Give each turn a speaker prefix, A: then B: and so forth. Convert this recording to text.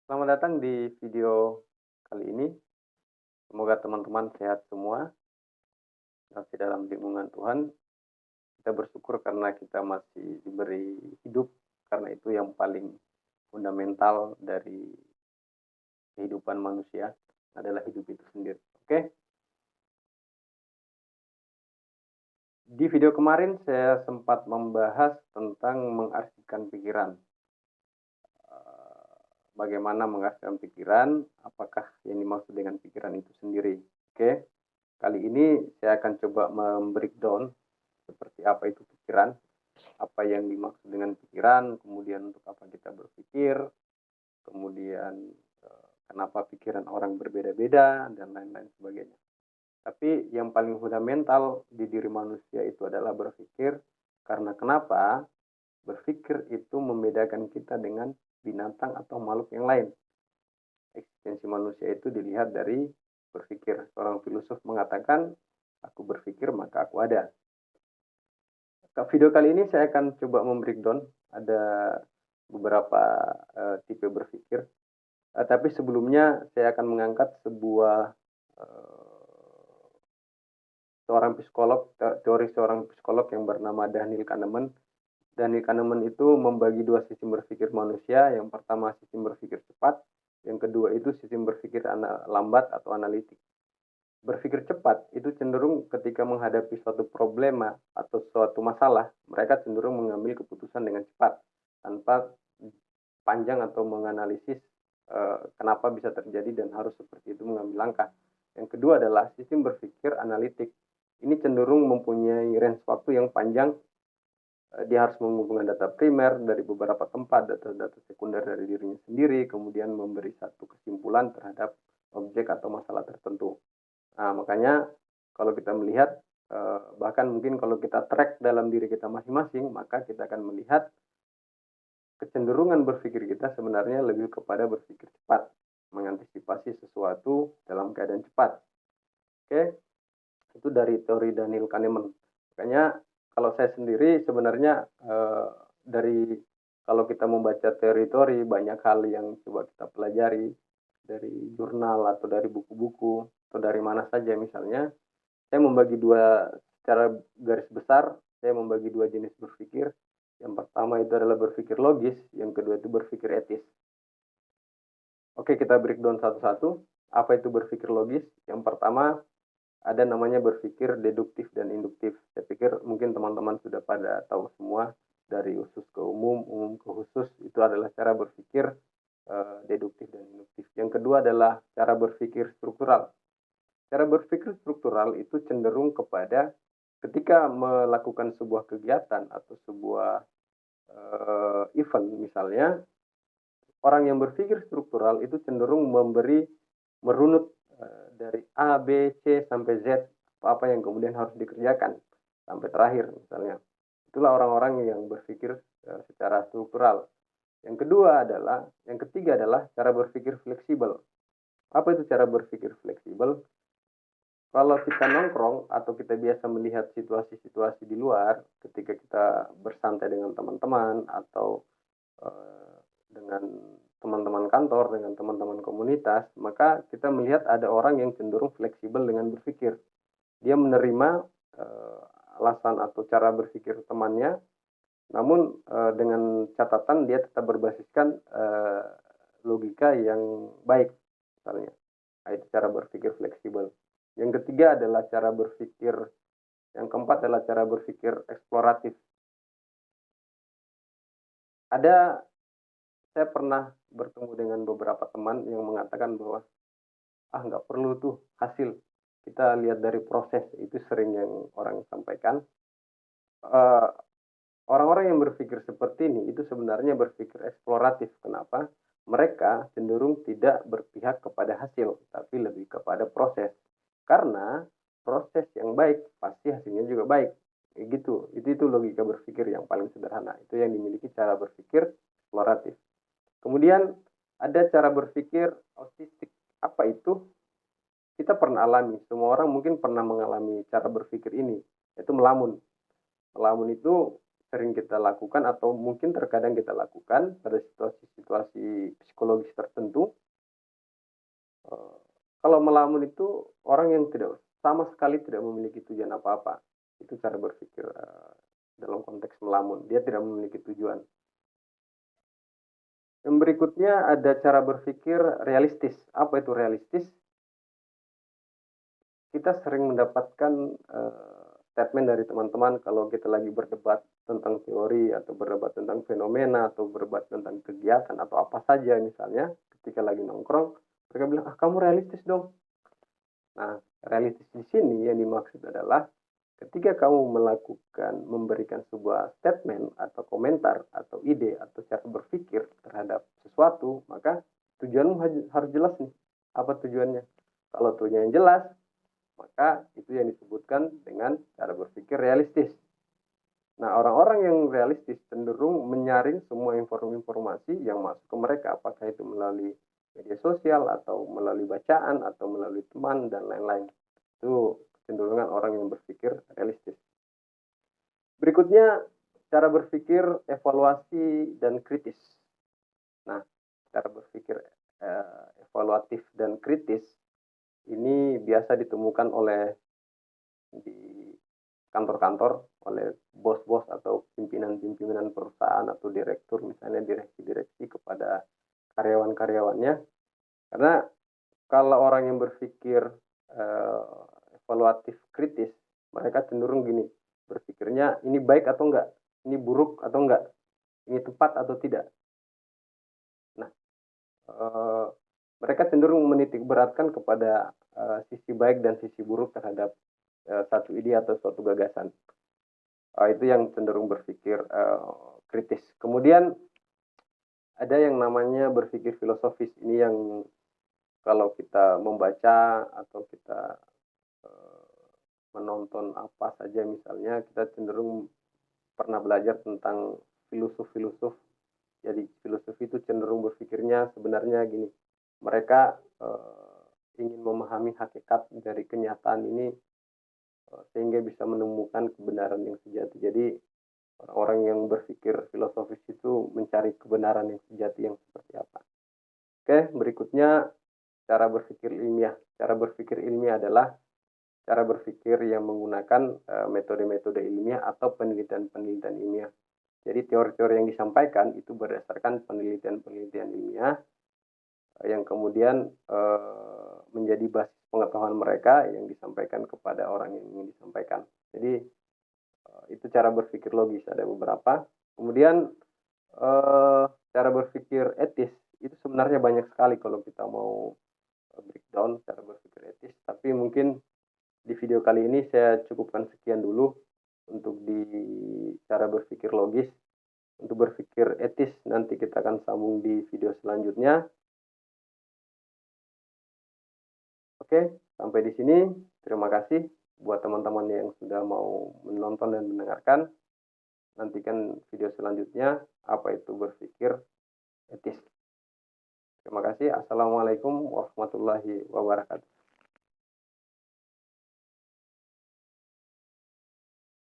A: Selamat datang di video kali ini. Semoga teman-teman sehat semua, masih dalam lindungan Tuhan. Kita bersyukur karena kita masih diberi hidup, karena itu yang paling fundamental dari kehidupan manusia adalah hidup itu sendiri. Oke, di video kemarin saya sempat membahas tentang mengarsihkan pikiran. Bagaimana mengarsihkan pikiran, apakah yang dimaksud dengan pikiran itu sendiri. Oke, kali ini saya akan coba membreakdown seperti apa itu pikiran, apa yang dimaksud dengan pikiran, kemudian untuk apa kita berpikir, kemudian kenapa pikiran orang berbeda-beda, dan lain-lain sebagainya. Tapi yang paling fundamental di diri manusia itu adalah berpikir, karena kenapa? Berpikir itu membedakan kita dengan binatang atau makhluk yang lain. Eksistensi manusia itu dilihat dari berpikir. Seorang filosof mengatakan, aku berpikir maka aku ada. Video kali ini saya akan coba membreakdown ada beberapa tipe berpikir. Tapi sebelumnya saya akan mengangkat sebuah teori seorang psikolog yang bernama Daniel Kahneman. Daniel Kahneman itu membagi dua sistem berpikir manusia. Yang pertama sistem berpikir cepat, yang kedua itu sistem berpikir lambat atau analitik. Berpikir cepat itu cenderung ketika menghadapi suatu problema atau suatu masalah, mereka cenderung mengambil keputusan dengan cepat tanpa panjang atau menganalisis kenapa bisa terjadi dan harus seperti itu mengambil langkah. Yang kedua adalah sistem berpikir analitik. Ini cenderung mempunyai range waktu yang panjang. Dia harus mengumpulkan data primer dari beberapa tempat, data-data sekunder dari dirinya sendiri, kemudian memberi satu kesimpulan terhadap objek atau masalah tertentu. Nah, makanya kalau kita melihat, bahkan mungkin kalau kita track dalam diri kita masing-masing, maka kita akan melihat kecenderungan berpikir kita sebenarnya lebih kepada berpikir cepat, mengantisipasi sesuatu dalam keadaan cepat. Oke, itu dari teori Daniel Kahneman. Makanya kalau saya sendiri sebenarnya kalau kita membaca teori-teori, banyak hal yang coba kita pelajari dari jurnal atau dari buku-buku atau dari mana saja misalnya. Saya membagi dua, secara garis besar, saya membagi dua jenis berpikir. Yang pertama itu adalah berpikir logis, yang kedua itu berpikir etis. Oke, kita breakdown satu-satu. Apa itu berpikir logis? Yang pertama, ada namanya berpikir deduktif dan induktif. Saya pikir mungkin teman-teman sudah pada tahu semua, dari usus ke umum, umum ke khusus, itu adalah cara berpikir deduktif dan induktif. Yang kedua adalah cara berpikir struktural. Cara berpikir struktural itu cenderung kepada ketika melakukan sebuah kegiatan atau sebuah event misalnya, orang yang berpikir struktural itu cenderung merunut dari A, B, C sampai Z, apa yang kemudian harus dikerjakan sampai terakhir misalnya. Itulah orang-orang yang berpikir secara struktural. Yang ketiga adalah cara berpikir fleksibel. Apa itu cara berpikir fleksibel? Kalau kita nongkrong atau kita biasa melihat situasi-situasi di luar, ketika kita bersantai dengan teman-teman atau dengan teman-teman kantor, dengan teman-teman komunitas, maka kita melihat ada orang yang cenderung fleksibel dengan berpikir. Dia menerima alasan atau cara berpikir temannya, namun dengan catatan dia tetap berbasiskan logika yang baik, misalnya. Nah, itu cara berpikir fleksibel. Yang ketiga adalah cara berpikir, yang keempat adalah cara berpikir eksploratif. Saya pernah bertemu dengan beberapa teman yang mengatakan bahwa nggak perlu tuh hasil, kita lihat dari proses, itu sering yang orang sampaikan. Orang-orang yang berpikir seperti ini itu sebenarnya berpikir eksploratif. Kenapa? Mereka cenderung tidak berpihak kepada hasil, tapi lebih kepada proses. Karena proses yang baik pasti hasilnya juga baik. Gitu. Itu logika berpikir yang paling sederhana. Itu yang dimiliki cara berpikir eksploratif. Kemudian ada cara berpikir autistik. Apa itu? Kita pernah alami. Semua orang mungkin pernah mengalami cara berpikir ini, yaitu melamun. Melamun itu sering kita lakukan atau mungkin terkadang kita lakukan pada situasi-situasi psikologis tertentu. Kalau melamun itu orang yang sama sekali tidak memiliki tujuan apa-apa. Itu cara berpikir dalam konteks melamun. Dia tidak memiliki tujuan. Yang berikutnya ada cara berpikir realistis. Apa itu realistis? Kita sering mendapatkan statement dari teman-teman kalau kita lagi berdebat tentang teori atau berdebat tentang fenomena atau berdebat tentang kegiatan atau apa saja misalnya ketika lagi nongkrong, mereka bilang, kamu realistis dong. Nah, realistis di sini yang dimaksud adalah ketika kamu memberikan sebuah statement atau komentar atau ide atau cara berpikir terhadap sesuatu, maka tujuanmu harus jelas nih. Apa tujuannya? Kalau tujuannya jelas, maka itu yang disebutkan dengan cara berpikir realistis. Nah, orang-orang yang realistis cenderung menyaring semua informasi yang masuk ke mereka, apakah itu melalui media sosial atau melalui bacaan atau melalui teman dan lain-lain. Itu kecenderungan orang yang berpikir realistis. Berikutnya, cara berpikir evaluasi dan kritis. Nah, cara berpikir evaluatif dan kritis ini biasa ditemukan di kantor-kantor oleh bos-bos atau pimpinan-pimpinan perusahaan atau direktur, misalnya direksi-direksi kepada karyawan-karyawannya. Karena kalau orang yang berpikir evaluatif kritis, mereka cenderung gini, berpikirnya ini baik atau enggak, ini buruk atau enggak, ini tepat atau tidak. Nah, mereka cenderung menitik beratkan kepada sisi baik dan sisi buruk terhadap satu ide atau suatu gagasan. Itu yang cenderung berpikir kritis. Kemudian ada yang namanya berpikir filosofis. Ini yang kalau kita membaca atau kita menonton apa saja misalnya, kita cenderung pernah belajar tentang filosof-filosof. Jadi filosofi itu cenderung berpikirnya sebenarnya gini, mereka ingin memahami hakikat dari kenyataan ini sehingga bisa menemukan kebenaran yang sejati. Jadi orang-orang yang berpikir filosofis itu mencari kebenaran yang sejati yang seperti apa. Oke, berikutnya cara berpikir ilmiah. Cara berpikir ilmiah adalah cara berpikir yang menggunakan metode-metode ilmiah atau penelitian-penelitian ilmiah. Jadi teori-teori yang disampaikan itu berdasarkan penelitian-penelitian ilmiah yang kemudian menjadi basis pengetahuan mereka yang disampaikan kepada orang yang ingin disampaikan. Jadi itu cara berpikir logis, ada beberapa. Kemudian cara berpikir etis itu sebenarnya banyak sekali kalau kita mau breakdown cara berpikir etis. Tapi mungkin di video kali ini saya cukupkan sekian dulu untuk di cara berpikir logis. Untuk berpikir etis nanti kita akan sambung di video selanjutnya. Oke, sampai di sini. Terima kasih buat teman-teman yang sudah mau menonton dan mendengarkan. Nantikan video selanjutnya, apa itu berpikir etis. Terima kasih. Assalamualaikum warahmatullahi wabarakatuh.